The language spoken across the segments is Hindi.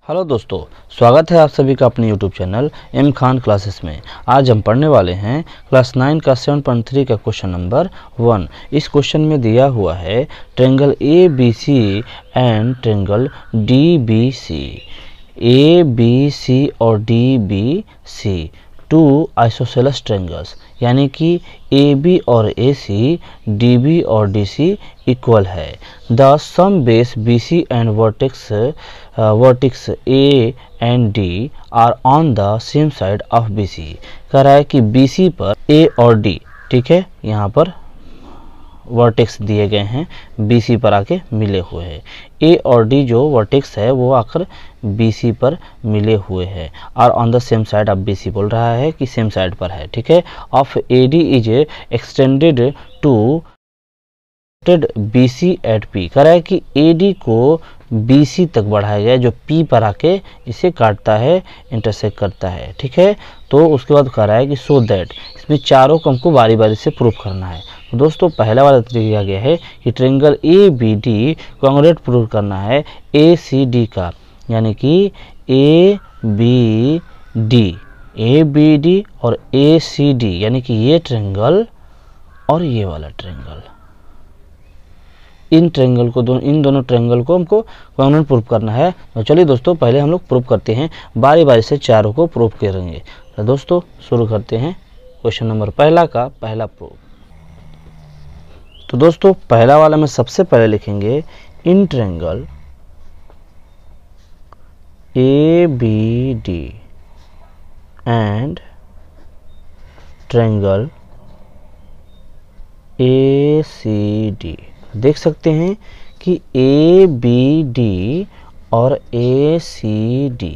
हेलो दोस्तों, स्वागत है आप सभी का अपने YouTube channel M Khan classes में। आज हम पढ़ने वाले हैं क्लास 9 का 7.3 का क्वेश्चन नंबर 1। इस क्वेश्चन में दिया हुआ है triangle A B C and triangle D B C. A B C और D B C two isosceles triangles, यानी कि ए बी और ए सी, डी बी और डी सी इक्वल है। The same base B C and vertex A and D are on the same side of B C. कह रहा है कि बी सी पर ए और डी, ठीक है, यहाँ पर वर्टेक्स दिए गए हैं, बी सी पर आके मिले हुए हैं। ए और डी जो वर्टेक्स है वो आकर बी सी पर मिले हुए हैं और on the same side of B C बोल रहा है कि सेम साइड पर है, ठीक है। Of A D is extended to B C at P. कह रहा है कि ए डी को बी सी तक बढ़ाया गया जो पी पर आके इसे काटता है, इंटरसेक्ट करता है, ठीक है। तो उसके बाद कह रहा है कि सो दैट, इसमें चारों को हमको बारी बारी से प्रूफ करना है। तो दोस्तों पहला वाला तरीका गया है कि triangle A B D congruent proof करना है ए सी डी का, यानी कि ए बी डी और ए सी डी, यानी कि ये ट्रायंगल और ये वाला ट्रायंगल, इन दोनों ट्रायंगल को हमको कॉन्ग्रुएंट प्रूफ करना है। तो चलिए दोस्तों पहले हम लोग प्रूफ करते हैं, बारी बारी से चारों को प्रूफ करेंगे। तो दोस्तों शुरू करते हैं क्वेश्चन नंबर पहला का पहला प्रूफ। तो दोस्तों पहला वाला में सबसे पहले लिखेंगे in triangle A B D and triangle A C D. देख सकते हैं कि ए बी डी और ए सी डी,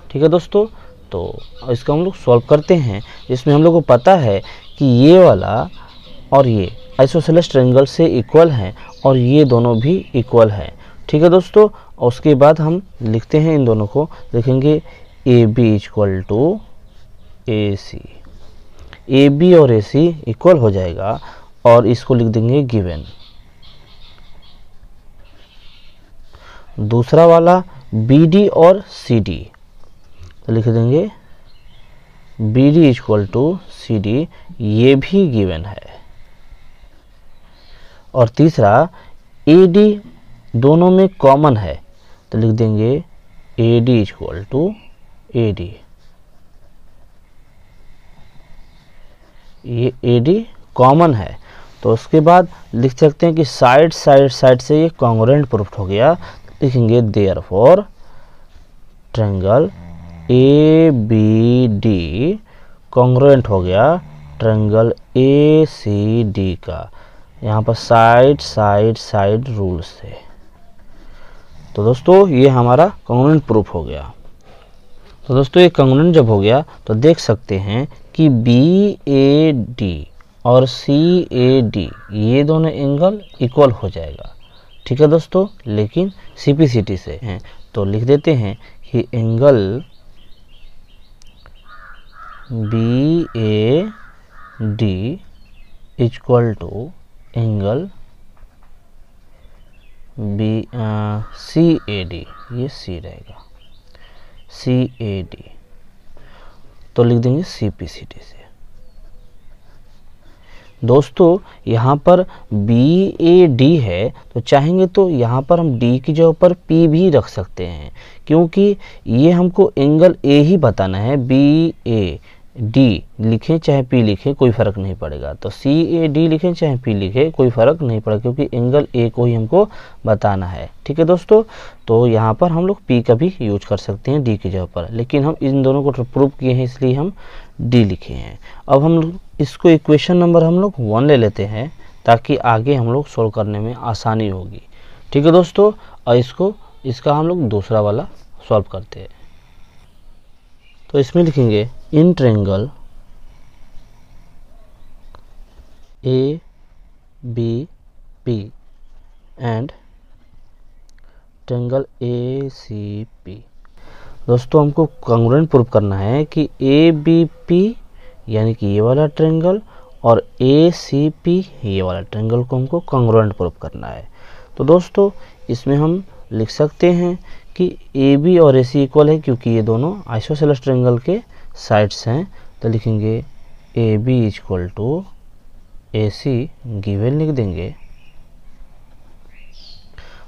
ठीक है दोस्तों। तो इसको हम लोग सॉल्व करते हैं। इसमें हम लोग को पता है कि ये वाला और ये आइसोसेलेस ट्रायंगल से इक्वल हैं और ये दोनों भी इक्वल हैं, ठीक है दोस्तों। और उसके बाद हम लिखते हैं इन दोनों को, लिखेंगे A B equal to A C. A B और ए सी इक्वल हो जाएगा और इसको लिख देंगे गिवन। दूसरा वाला बी डी और सी डी, तो लिख देंगे B D equal to C D, ये भी गिवन है। और तीसरा ए डी दोनों में कॉमन है, तो लिख देंगे A D equal to A D, ये ए डी कॉमन है। तो उसके बाद लिख सकते हैं कि साइड से ये कॉन्ग्रुएंट प्रूफ हो गया। लिखेंगे therefore triangle A B D congruent हो गया ट्रायंगल ए सी डी का, यहाँ पर साइड रूल से। तो दोस्तों ये हमारा कॉन्ग्रुएंट प्रूफ हो गया। तो दोस्तों ये कॉन्ग्रुएंट जब हो गया तो देख सकते हैं कि बी ए डी और सी ए डी ये दोनों एंगल इक्वल हो जाएगा, ठीक है दोस्तों, लेकिन सीपीसीटी से हैं। तो लिख देते हैं कि angle B A D equal to angle B C A D, ये सी रहेगा, सी ए डी, तो लिख देंगे सीपीसीटी से। दोस्तों यहाँ पर बी ए डी है तो चाहेंगे तो यहाँ पर हम डी की जगह पर पी भी रख सकते हैं, क्योंकि ये हमको एंगल ए ही बताना है। बी ए डी लिखें चाहे पी लिखें कोई फ़र्क नहीं पड़ेगा, तो सी ए डी लिखें चाहे पी लिखें कोई फ़र्क नहीं पड़ेगा, क्योंकि एंगल ए को ही हमको बताना है, ठीक है दोस्तों। तो यहाँ पर हम लोग पी का भी यूज कर सकते हैं डी की जगह पर, लेकिन हम इन दोनों को प्रूव किए हैं इसलिए हम डी लिखे हैं। अब हम लोग इसको इक्वेशन नंबर हम लोग 1 ले लेते हैं ताकि आगे हम लोग सोल्व करने में आसानी होगी, ठीक है दोस्तों। और इसका हम लोग दूसरा वाला सॉल्व करते हैं। तो इसमें लिखेंगे in triangle A B P and triangle A C P. दोस्तों हमको कॉन्ग्रुएंट प्रूव करना है कि ए बी पी यानी कि ये वाला ट्रायंगल और ए सी पी ये वाला ट्रायंगल को हमको कॉन्ग्रुएंट प्रूव करना है। तो दोस्तों इसमें हम लिख सकते हैं कि ए बी और ए सी इक्वल है क्योंकि ये दोनों आइसोसेलेस ट्रायंगल के साइड्स हैं। तो लिखेंगे A B equal to A C given लिख देंगे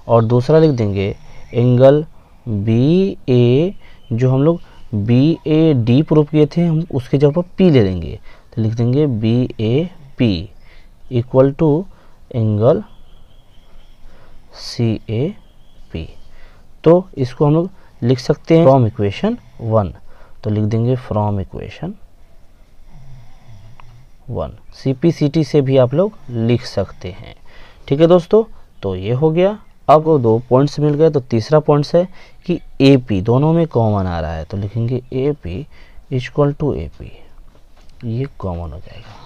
और दूसरा लिख देंगे एंगल बी ए, जो हम लोग बी ए डी प्रूव किए थे हम उसके जगह पर पी ले लेंगे। तो लिख देंगे B A P equal to angle C A P. तो इसको हम लोग लिख सकते हैं फ्रॉम इक्वेशन 1। तो लिख देंगे from equation 1। C P C T से भी आप लोग लिख सकते हैं। ठीक है दोस्तों, तो ये हो गया। अब 2 पॉइंट्स मिल गए, तो तीसरा पॉइंट्स है कि ए पी दोनों में कॉमन आ रहा है। तो लिखेंगे A P equal to A P, ये कॉमन हो जाएगा।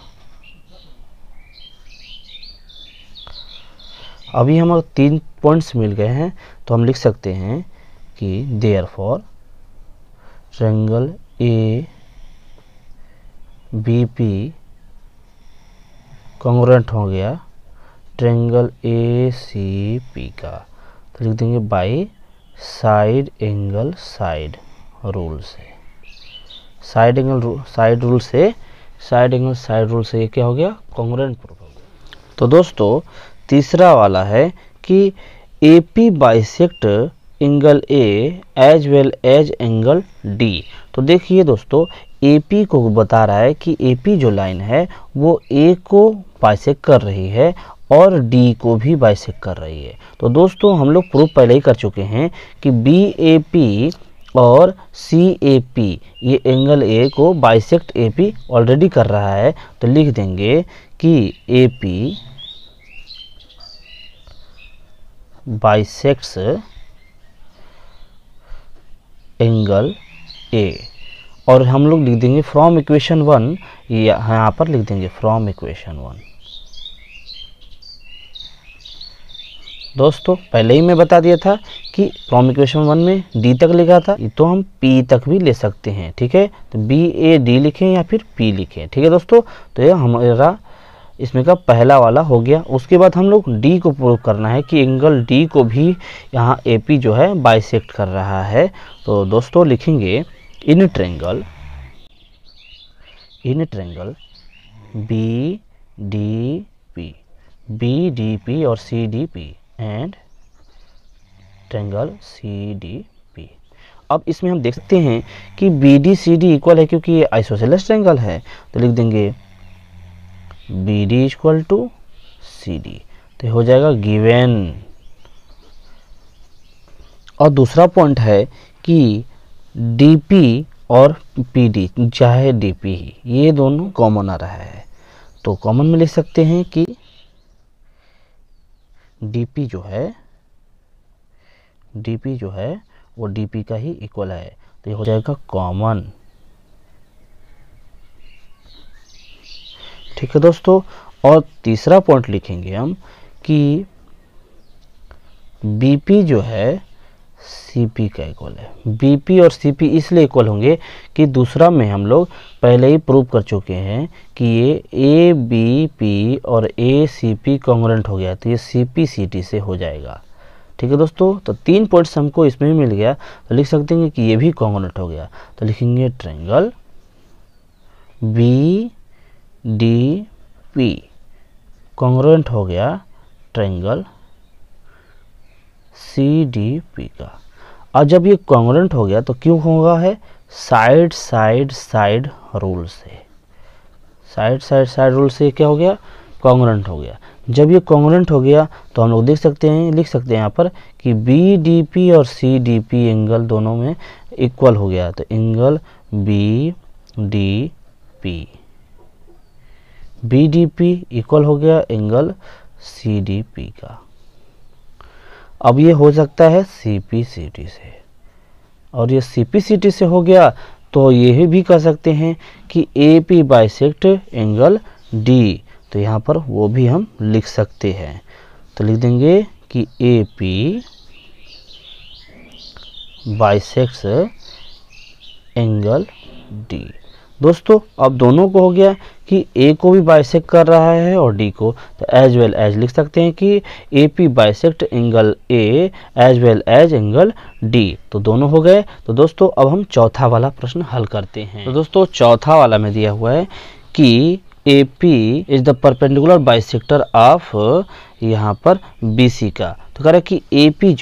अभी हमारे 3 पॉइंट्स मिल गए हैं, तो हम लिख सकते हैं कि therefore triangle A B P congruent हो गया ट्रायंगल ए सी पी का। तो लिख देंगे by side angle side rule से। साइड एंगल साइड रूल से ये क्या हो गया, कॉन्ग्रुएंट प्रूफ हो गया। तो दोस्तों तीसरा वाला है कि A P bisect angle A as well as angle D. तो देखिए दोस्तों ए पी को बता रहा है कि ए पी जो लाइन है वो ए को बाइसेक्ट कर रही है और डी को भी बाइसेक्ट कर रही है। तो दोस्तों हम लोग प्रूफ पहले ही कर चुके हैं कि बी ए पी और सी ए पी ये एंगल ए को बाइसेक्ट ए पी ऑलरेडी कर रहा है। तो लिख देंगे कि A P bisects angle A, और हम लोग लिख देंगे फ्रॉम इक्वेशन 1, यहाँ पर लिख देंगे फ्रॉम इक्वेशन 1। दोस्तों पहले ही मैं बता दिया था कि फ्रॉम इक्वेशन 1 में डी तक लिखा था, तो हम पी तक भी ले सकते हैं। ठीक है, तो बी ए डी लिखें या फिर पी लिखें। ठीक है दोस्तों, तो ये हमारा इसमें का पहला वाला हो गया। उसके बाद हम लोग डी को प्रूव करना है कि एंगल डी को भी यहाँ ए पी जो है बाइसेक्ट कर रहा है। तो दोस्तों लिखेंगे in triangle B D P और C D P and triangle C D P. अब इसमें हम देख सकते हैं कि B D C D equal है क्योंकि ये आइसोसेलेस ट्रायंगल है। तो लिख देंगे B D equal to C D, तो हो जाएगा गिवन। और दूसरा पॉइंट है कि डी पी और पी डी चाहे डी पी ही, ये दोनों कॉमन आ रहा है। तो कॉमन में लिख सकते हैं कि डी पी जो है वो डी पी का ही इक्वल है। तो ये हो जाएगा कॉमन। ठीक है दोस्तों, और तीसरा पॉइंट लिखेंगे हम कि बीपी जो है सीपी का इक्वल है। बीपी और सीपी इसलिए इक्वल होंगे कि दूसरा में हम लोग पहले ही प्रूव कर चुके हैं कि ये ए बी पी और ए सी पी कॉन्ग्रुएंट हो गया, तो ये सी पी सी टी से हो जाएगा। ठीक है दोस्तों, तो 3 पॉइंट्स हमको इसमें भी मिल गया। तो लिख सकते हैं कि ये भी कॉन्ग्रुएंट हो गया। तो लिखेंगे triangle B D P congruent हो गया ट्रायंगल सी डी पी का। और जब ये कॉन्ग्रुएंट हो गया तो क्यों होगा है, साइड साइड साइड रूल से। साइड साइड साइड रूल से क्या हो गया, कॉन्ग्रुएंट हो गया। जब ये कॉन्ग्रुएंट हो गया तो हम लोग देख सकते हैं, लिख सकते हैं यहाँ पर कि बी डी पी और सी डी पी एंगल दोनों में इक्वल हो गया। तो angle B D P equal हो गया एंगल सी डी पी का। अब ये हो सकता है सी पी सी टी से, और ये सी पी सी टी से हो गया तो ये भी कह सकते हैं कि A P bisect angle D. तो यहाँ पर वो भी हम लिख सकते हैं। तो लिख देंगे कि A P bisects angle D. दोस्तों अब दोनों को हो गया कि ए को भी बाइसेक्ट कर रहा है और डी को, तो एज वेल एज लिख सकते हैं कि A P bisect angle A as well as angle D. तो दोनों हो गए। तो दोस्तों अब हम चौथा वाला प्रश्न हल करते हैं। तो दोस्तों चौथा वाला में दिया हुआ है कि A P is the perpendicular bisector of यहाँ पर बी सी का। तो कह रहा है कि ए पी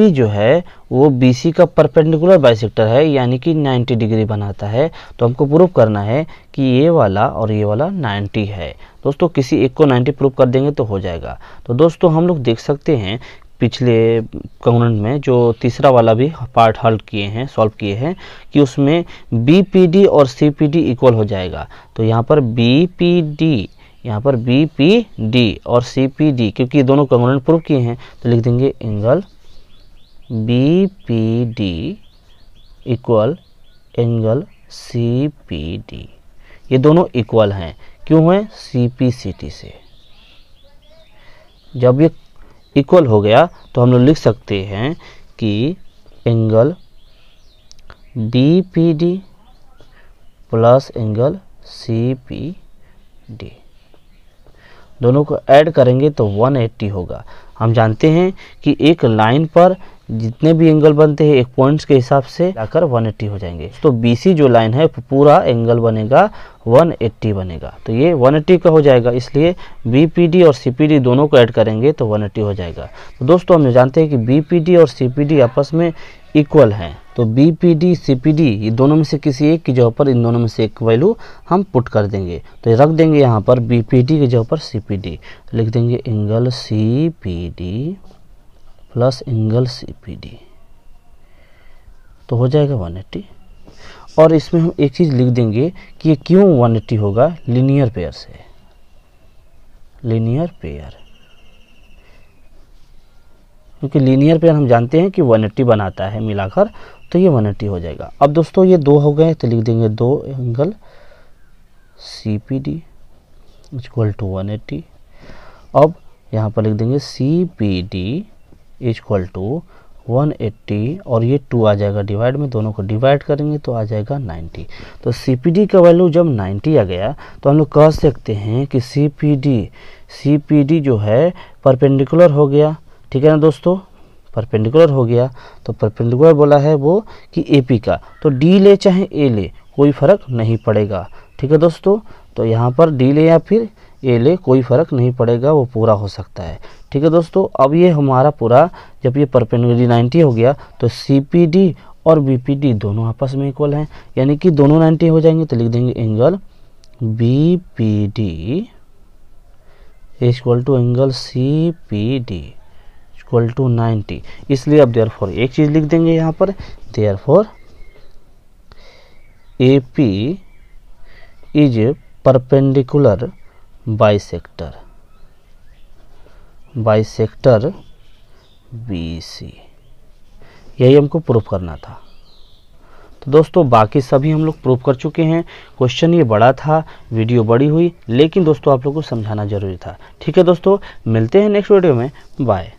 जो है वो BC का परपेंडिकुलर बाइसेक्टर है, यानी कि 90 डिग्री बनाता है। तो हमको प्रूव करना है कि ये वाला और ये वाला 90 है। दोस्तों किसी एक को 90 प्रूव कर देंगे तो हो जाएगा। तो दोस्तों हम लोग देख सकते हैं पिछले कॉन्पोनेंट में जो तीसरा वाला भी पार्ट हल किए हैं, सॉल्व किए हैं, कि उसमें BPD और CPD इक्वल हो जाएगा। तो यहाँ पर BPD और CPD, क्योंकि ये दोनों कॉन्पोनेंट प्रूव किए हैं, तो लिख देंगे angle BPD equal angle CPD। ये दोनों इक्वल हैं, क्यों है? CPCT से। जब ये इक्वल हो गया तो हम लोग लिख सकते हैं कि angle BPD plus angle CPD, दोनों को ऐड करेंगे तो 180 होगा। हम जानते हैं कि एक लाइन पर जितने भी एंगल बनते हैं एक पॉइंट्स के हिसाब से जाकर 180 हो जाएंगे। तो BC जो लाइन है पूरा एंगल बनेगा 180 बनेगा। तो ये 180 का हो जाएगा, इसलिए BPD और CPD दोनों को ऐड करेंगे तो 180 हो जाएगा। तो दोस्तों हम जानते हैं कि BPD और CPD आपस में इक्वल हैं। तो BPD CPD ये दोनों में से किसी एक की जगह पर इन दोनों में से एक वैल्यू हम पुट कर देंगे। तो ये रख देंगे यहाँ पर BPD की जगह पर CPD, लिख देंगे angle CPD plus angle CPD, तो हो जाएगा 180। और इसमें हम एक चीज़ लिख देंगे कि ये क्यों 180 होगा, लीनियर पेयर से, लीनियर पेयर, क्योंकि लीनियर पेयर हम जानते हैं कि 180 बनाता है मिलाकर, तो ये 180 हो जाएगा। अब दोस्तों ये दो हो गए, तो लिख देंगे 2 एंगल CPD इक्वल टू 180। अब यहाँ पर लिख देंगे CPD इक्वल टू 180 और ये 2 आ जाएगा डिवाइड में, दोनों को डिवाइड करेंगे तो आ जाएगा 90। तो CPD का वैल्यू जब 90 आ गया तो हम लोग कह सकते हैं कि CPD जो है परपेंडिकुलर हो गया। ठीक है ना दोस्तों, परपेंडिकुलर हो गया। तो परपेंडिकुलर बोला है वो कि AP का, तो D ले चाहे A ले कोई फ़र्क नहीं पड़ेगा। ठीक है दोस्तों, तो यहाँ पर D ले या फिर A ले कोई फ़र्क नहीं पड़ेगा, वो पूरा हो सकता है। ठीक है दोस्तों, अब ये हमारा पूरा जब ये परपेंडिकुलर 90 हो गया तो CPD और BPD दोनों आपस में इक्वल हैं, यानी कि दोनों 90 हो जाएंगे। तो लिख देंगे angle BPD equal to angle CPD equal to 90। इसलिए अब देयरफॉर एक चीज़ लिख देंगे यहाँ पर, therefore AP is perpendicular bisector BC। यही हमको प्रूफ करना था। तो दोस्तों बाकी सभी हम लोग प्रूफ कर चुके हैं। क्वेश्चन ये बड़ा था, वीडियो बड़ी हुई, लेकिन दोस्तों आप लोगों को समझाना जरूरी था। ठीक है दोस्तों, मिलते हैं नेक्स्ट वीडियो में, बाय।